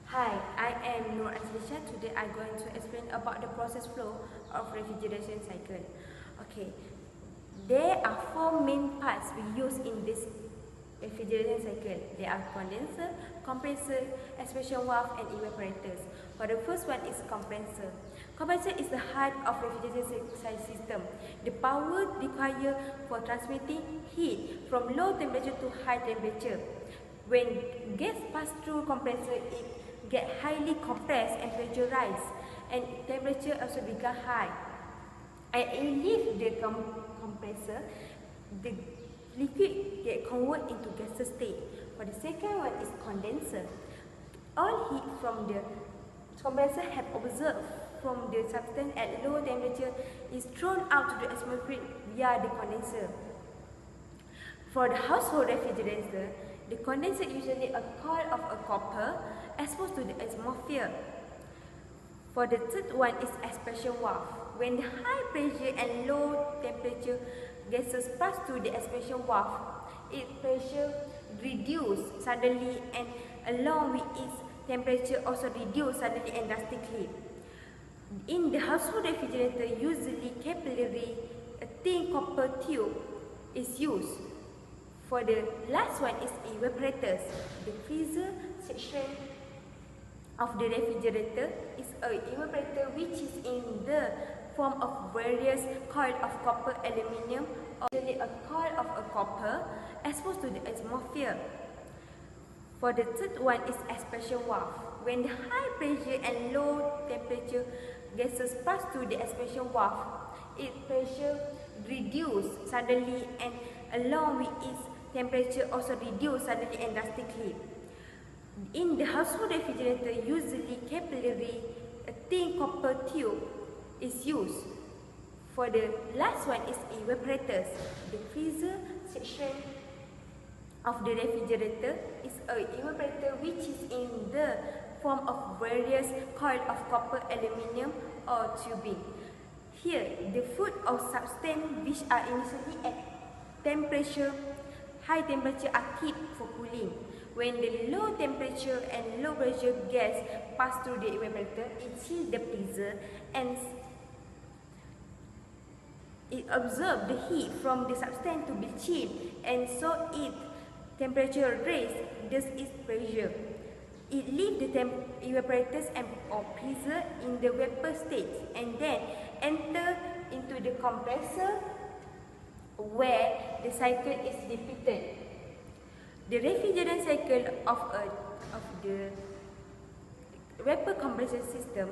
Hi, I am Nur Azlisha. Today I'm going to explain about the process flow of refrigeration cycle. Okay, there are four main parts we use in this refrigeration cycle. There are condenser, compressor, expansion valve and evaporators. For the first one is compressor. Compressor is the heart of refrigeration system. The power required for transmitting heat from low temperature to high temperature. When gas pass through compressor, it get highly compressed and pressure rise, and temperature also become high. And it leave the compressor, the liquid get convert into gaseous state. For the second one is condenser. All heat from the compressor have observed from the substance at low temperature is thrown out to the atmosphere via the condenser. For the household refrigerator, the condenser usually a coil of a copper exposed to the atmosphere. For the third one is expansion valve. When the high pressure and low temperature gases pass through the expansion valve, its pressure reduce suddenly and along with its temperature also reduce suddenly and drastically. In the household refrigerator, usually capillary, a thin copper tube is used. For the last one is evaporators. The freezer section of the refrigerator is an evaporator which is in the form of various coil of copper, aluminium, or usually a coil of a copper exposed to the atmosphere. For the third one is expansion valve. When the high pressure and low temperature gases pass through the expansion valve, its pressure reduce suddenly and along with its temperature also reduce suddenly and drastically. In the household refrigerator, usually capillary, a thin copper tube is used. For the last one is evaporators. The freezer section of the refrigerator is an evaporator which is in the form of various coil of copper, aluminium or tubing. Here, the food or substance which are initially at high temperature are kept for cooling. When the low temperature and low pressure gas pass through the evaporator, it chills the freezer and it absorbs the heat from the substance to be chilled, and so its temperature raise, thus its pressure. It leaves the evaporators and or freezer in the vapor state and then enter into the compressor where the cycle is repeated. The refrigerant cycle of the vapor compression system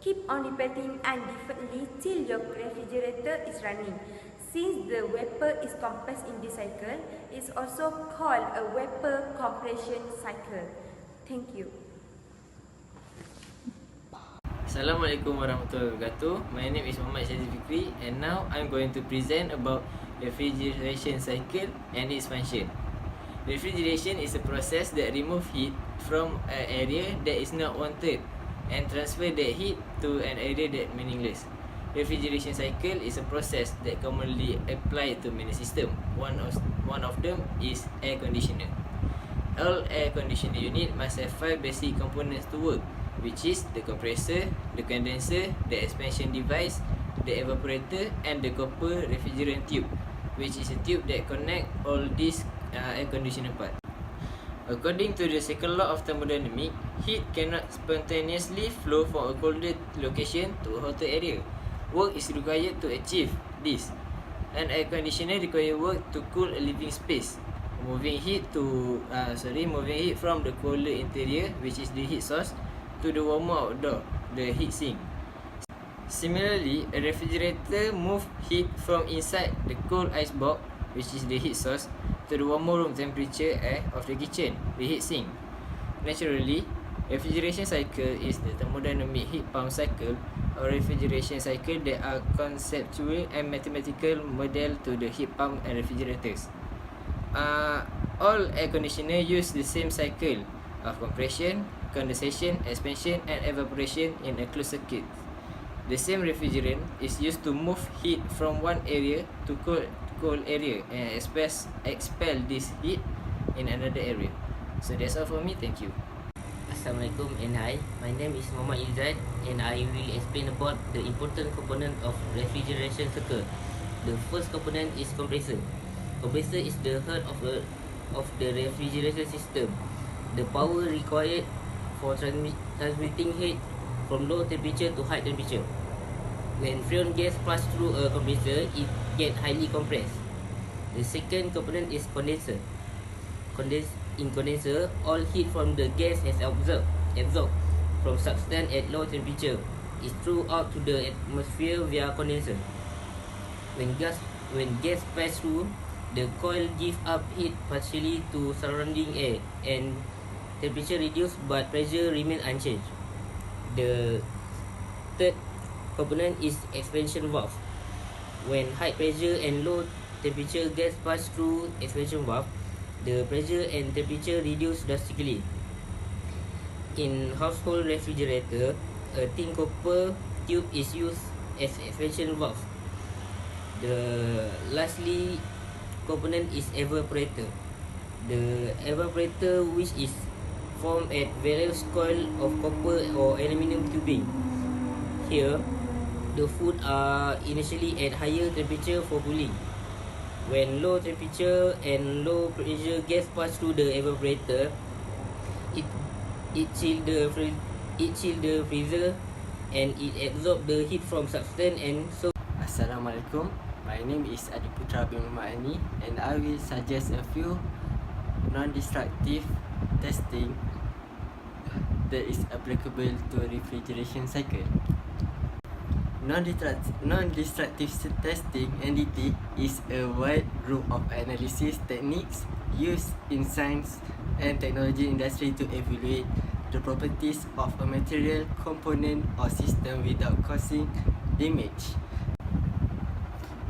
keep on repeating indefinitely till your refrigerator is running. Since the vapor is compressed in this cycle, it's also called a vapor compression cycle. Thank you. Assalamualaikum warahmatullahi wabarakatuh. My name is Muhammad Syazil Fikri and now I'm going to present about refrigeration cycle and its function. Refrigeration is a process that removes heat from an area that is not wanted and transfer that heat to an area that meaningless. Refrigeration cycle is a process that commonly applied to many systems. One of them is air conditioner. All air conditioner unit must have 5 basic components to work, which is the compressor, the condenser, the expansion device, the evaporator and the copper refrigerant tube, which is a tube that connect all these air conditioner parts. According to the second law of thermodynamics, heat cannot spontaneously flow from a colder location to a hotter area. Work is required to achieve this. An air conditioner requires work to cool a living space, moving heat from the colder interior, which is the heat source, to the warmer outdoor, the heat sink. Similarly, a refrigerator moves heat from inside the cold ice box, which is the heat source, to the warmer room temperature air of the kitchen, the heat sink. Naturally, refrigeration cycle is the thermodynamic heat pump cycle or refrigeration cycle that are conceptual and mathematical model to the heat pump and refrigerators. All air conditioner use the same cycle of compression, condensation, expansion and evaporation in a closed circuit. The same refrigerant is used to move heat from one area to cold area and expel this heat in another area. So that's all for me. Thank you. Assalamualaikum and hi. My name is Muhammad Izzat and I will explain about the important component of refrigeration circle. The first component is compressor. Compressor is the heart of the refrigeration system. The power required for transmitting heat from low temperature to high temperature. When freon gas pass through a compressor, it gets highly compressed. The second component is condenser. In condenser, all heat from the gas has absorbed from substance at low temperature is thrown out to the atmosphere via condenser. When gas pass through, the coil gives up heat partially to surrounding air and temperature reduced but pressure remains unchanged. The third component is expansion valve. When high pressure and low temperature gas pass through expansion valve, the pressure and temperature reduce drastically. In household refrigerator, a thin copper tube is used as expansion valve. The lastly component is evaporator. The evaporator, which is formed at various coils of copper or aluminium tubing. Here, the food are initially at higher temperature for cooling. When low temperature and low pressure gas pass through the evaporator, it chill the freezer and it absorb the heat from substance and so. Assalamualaikum. My name is Adiputra bin Muhammad Ani and I will suggest a few non-destructive testing that is applicable to refrigeration cycle. Non-destructive testing (NDT) is a wide group of analysis techniques used in science and technology industry to evaluate the properties of a material, component or system without causing damage.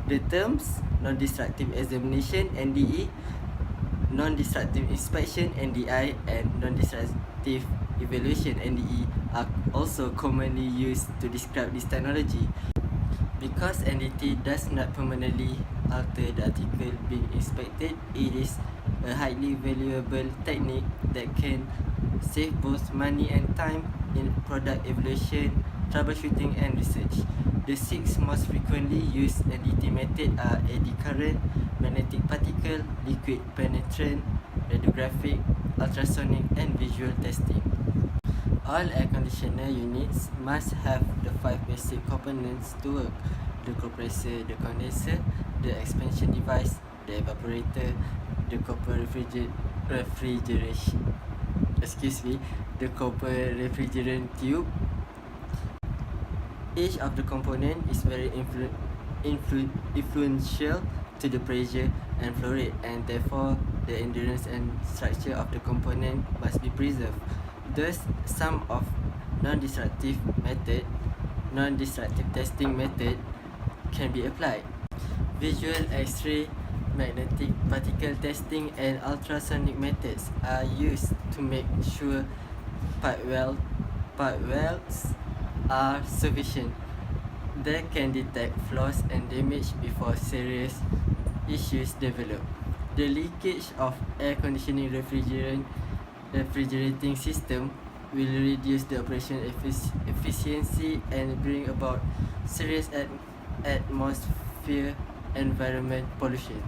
The terms non-destructive examination (NDE), non-destructive inspection (NDI), and non-destructive evaluation (NDE) are also commonly used to describe this technology. Because NDT does not permanently alter the article being inspected, it is a highly valuable technique that can save both money and time in product evaluation, troubleshooting and research. The 6 most frequently used NDT method are eddy current, magnetic particle, liquid penetrant, radiographic, ultrasonic and visual testing. All air conditioner units must have the 5 basic components to work: the compressor, the condenser, the expansion device, the evaporator, the copper the copper refrigerant tube. Each of the component is very influential to the pressure and flow rate, and therefore the endurance and structure of the component must be preserved. Thus, some of non-destructive testing method can be applied. Visual X-ray, magnetic particle testing and ultrasonic methods are used to make sure part welds are sufficient. They can detect flaws and damage before serious issues develop. The leakage of air conditioning refrigerating system will reduce the operation efficiency and bring about serious atmosphere environment pollution.